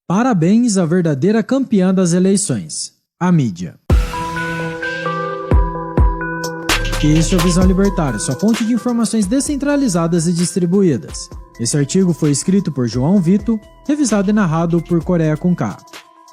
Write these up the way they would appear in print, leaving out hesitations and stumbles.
Parabéns à verdadeira campeã das eleições, a mídia. Este é o Visão Libertária, sua fonte de informações descentralizadas e distribuídas. Esse artigo foi escrito por João Vitor, revisado e narrado por Coreia com K.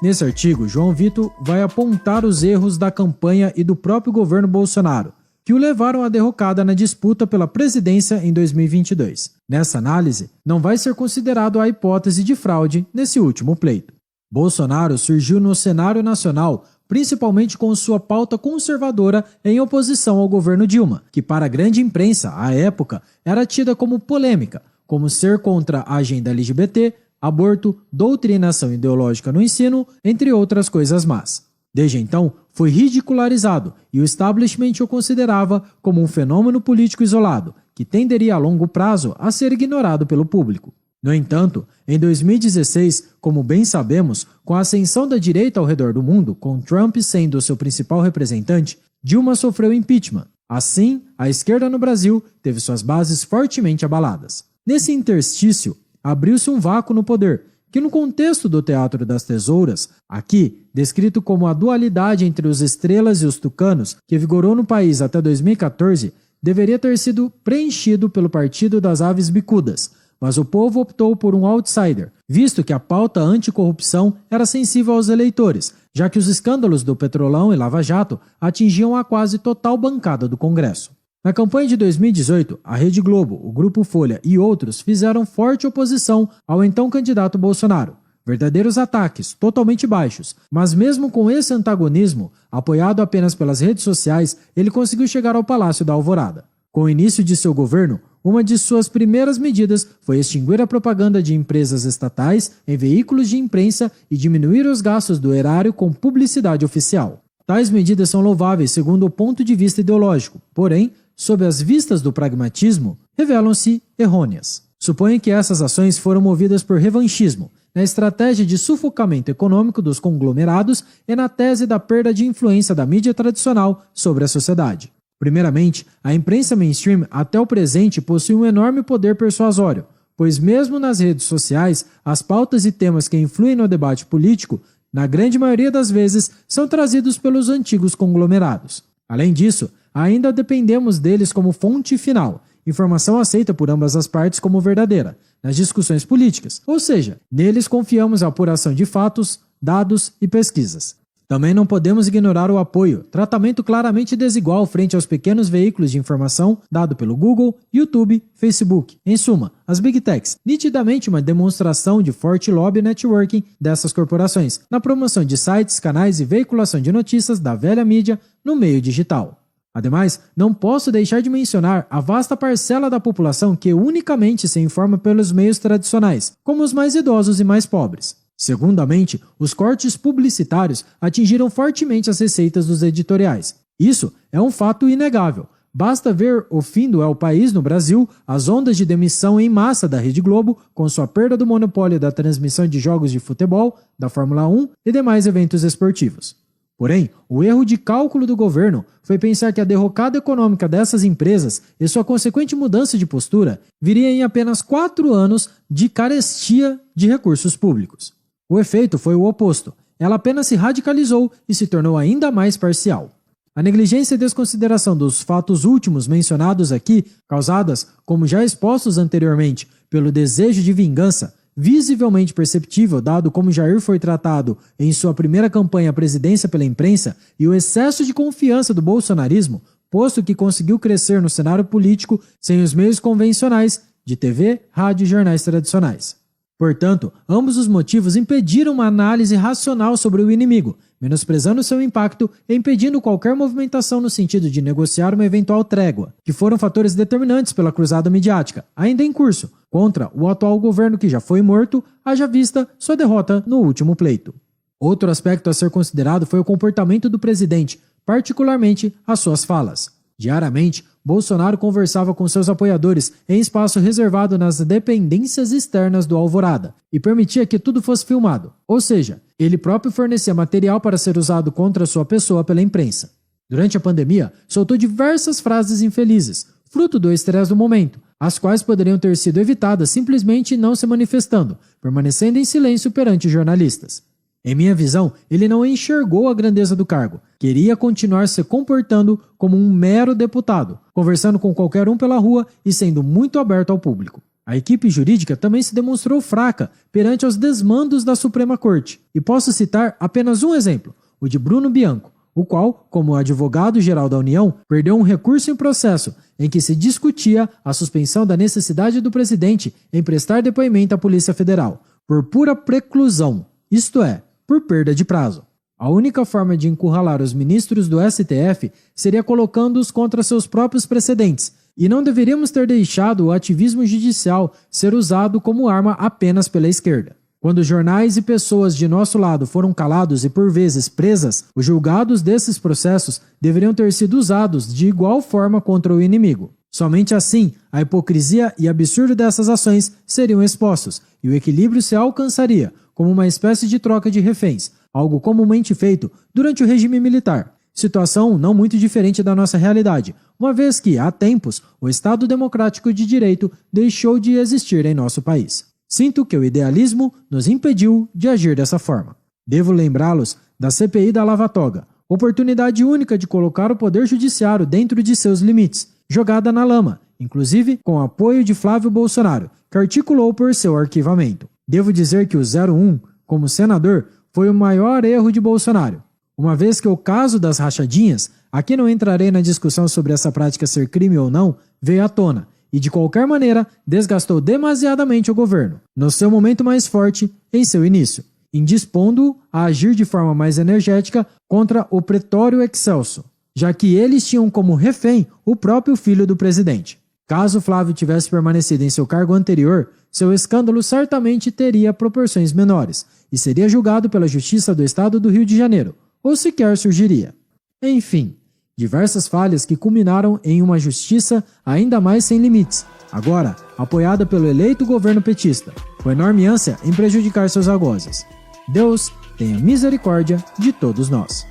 Nesse artigo, João Vitor vai apontar os erros da campanha e do próprio governo Bolsonaro, que o levaram à derrocada na disputa pela presidência em 2022. Nessa análise, não vai ser considerado a hipótese de fraude nesse último pleito. Bolsonaro surgiu no cenário nacional principalmente com sua pauta conservadora em oposição ao governo Dilma, que para a grande imprensa, à época, era tida como polêmica, como ser contra a agenda LGBT, aborto, doutrinação ideológica no ensino, entre outras coisas más. Desde então, foi ridicularizado e o establishment o considerava como um fenômeno político isolado, que tenderia a longo prazo a ser ignorado pelo público. No entanto, em 2016, como bem sabemos, com a ascensão da direita ao redor do mundo, com Trump sendo seu principal representante, Dilma sofreu impeachment. Assim, a esquerda no Brasil teve suas bases fortemente abaladas. Nesse interstício, abriu-se um vácuo no poder, que no contexto do Teatro das Tesouras, aqui descrito como a dualidade entre os estrelas e os tucanos, que vigorou no país até 2014, deveria ter sido preenchido pelo Partido das Aves Bicudas, mas o povo optou por um outsider, visto que a pauta anticorrupção era sensível aos eleitores, já que os escândalos do Petrolão e Lava Jato atingiam a quase total bancada do Congresso. Na campanha de 2018, a Rede Globo, o Grupo Folha e outros fizeram forte oposição ao então candidato Bolsonaro. Verdadeiros ataques, totalmente baixos, mas mesmo com esse antagonismo, apoiado apenas pelas redes sociais, ele conseguiu chegar ao Palácio da Alvorada. Com o início de seu governo, uma de suas primeiras medidas foi extinguir a propaganda de empresas estatais em veículos de imprensa e diminuir os gastos do erário com publicidade oficial. Tais medidas são louváveis segundo o ponto de vista ideológico, porém, sob as vistas do pragmatismo, revelam-se errôneas. Suponho que essas ações foram movidas por revanchismo, na estratégia de sufocamento econômico dos conglomerados e na tese da perda de influência da mídia tradicional sobre a sociedade. Primeiramente, a imprensa mainstream até o presente possui um enorme poder persuasório, pois mesmo nas redes sociais, as pautas e temas que influem no debate político, na grande maioria das vezes, são trazidos pelos antigos conglomerados. Além disso, ainda dependemos deles como fonte final, informação aceita por ambas as partes como verdadeira, nas discussões políticas, ou seja, neles confiamos a apuração de fatos, dados e pesquisas. Também não podemos ignorar o apoio, tratamento claramente desigual frente aos pequenos veículos de informação dado pelo Google, YouTube, Facebook. Em suma, as Big Techs, nitidamente uma demonstração de forte lobby networking dessas corporações, na promoção de sites, canais e veiculação de notícias da velha mídia no meio digital. Ademais, não posso deixar de mencionar a vasta parcela da população que unicamente se informa pelos meios tradicionais, como os mais idosos e mais pobres. Segundamente, os cortes publicitários atingiram fortemente as receitas dos editoriais. Isso é um fato inegável. Basta ver o fim do El País no Brasil, as ondas de demissão em massa da Rede Globo, com sua perda do monopólio da transmissão de jogos de futebol, da Fórmula 1 e demais eventos esportivos. Porém, o erro de cálculo do governo foi pensar que a derrocada econômica dessas empresas e sua consequente mudança de postura viria em apenas 4 anos de carestia de recursos públicos. O efeito foi o oposto. Ela apenas se radicalizou e se tornou ainda mais parcial. A negligência e desconsideração dos fatos últimos mencionados aqui, causadas, como já expostos anteriormente, pelo desejo de vingança, visivelmente perceptível dado como Jair foi tratado em sua primeira campanha à presidência pela imprensa, e o excesso de confiança do bolsonarismo, posto que conseguiu crescer no cenário político sem os meios convencionais de TV, rádio e jornais tradicionais. Portanto, ambos os motivos impediram uma análise racional sobre o inimigo, menosprezando seu impacto e impedindo qualquer movimentação no sentido de negociar uma eventual trégua, que foram fatores determinantes pela cruzada midiática, ainda em curso, contra o atual governo que já foi morto, haja vista sua derrota no último pleito. Outro aspecto a ser considerado foi o comportamento do presidente, particularmente as suas falas. Diariamente, Bolsonaro conversava com seus apoiadores em espaço reservado nas dependências externas do Alvorada e permitia que tudo fosse filmado, ou seja, ele próprio fornecia material para ser usado contra sua pessoa pela imprensa. Durante a pandemia, soltou diversas frases infelizes, fruto do estresse do momento, as quais poderiam ter sido evitadas simplesmente não se manifestando, permanecendo em silêncio perante jornalistas. Em minha visão, ele não enxergou a grandeza do cargo. Queria continuar se comportando como um mero deputado, conversando com qualquer um pela rua e sendo muito aberto ao público. A equipe jurídica também se demonstrou fraca perante os desmandos da Suprema Corte. E posso citar apenas um exemplo, o de Bruno Bianco, o qual, como advogado-geral da União, perdeu um recurso em processo em que se discutia a suspensão da necessidade do presidente em prestar depoimento à Polícia Federal, por pura preclusão, isto é, por perda de prazo. A única forma de encurralar os ministros do STF seria colocando-os contra seus próprios precedentes, e não deveríamos ter deixado o ativismo judicial ser usado como arma apenas pela esquerda. Quando jornais e pessoas de nosso lado foram calados e por vezes presas, os julgados desses processos deveriam ter sido usados de igual forma contra o inimigo. Somente assim, a hipocrisia e absurdo dessas ações seriam expostos e o equilíbrio se alcançaria como uma espécie de troca de reféns, algo comumente feito durante o regime militar. Situação não muito diferente da nossa realidade, uma vez que, há tempos, o Estado Democrático de Direito deixou de existir em nosso país. Sinto que o idealismo nos impediu de agir dessa forma. Devo lembrá-los da CPI da Lava Toga, oportunidade única de colocar o Poder Judiciário dentro de seus limites, jogada na lama, inclusive com o apoio de Flávio Bolsonaro, que articulou por seu arquivamento. Devo dizer que o 01, como senador, foi o maior erro de Bolsonaro, uma vez que o caso das rachadinhas, aqui não entrarei na discussão sobre essa prática ser crime ou não, veio à tona e, de qualquer maneira, desgastou demasiadamente o governo, no seu momento mais forte, em seu início, indispondo-o a agir de forma mais energética contra o Pretório Excelso, já que eles tinham como refém o próprio filho do presidente. Caso Flávio tivesse permanecido em seu cargo anterior, seu escândalo certamente teria proporções menores e seria julgado pela Justiça do Estado do Rio de Janeiro, ou sequer surgiria. Enfim, diversas falhas que culminaram em uma justiça ainda mais sem limites, agora apoiada pelo eleito governo petista, com enorme ânsia em prejudicar seus algozes. Deus tenha misericórdia de todos nós.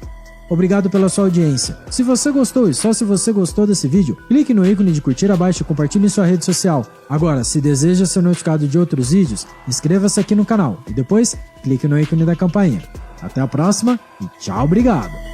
Obrigado pela sua audiência. Se você gostou e só se você gostou desse vídeo, clique no ícone de curtir abaixo e compartilhe em sua rede social. Agora, se deseja ser notificado de outros vídeos, inscreva-se aqui no canal e depois clique no ícone da campainha. Até a próxima e tchau, obrigado!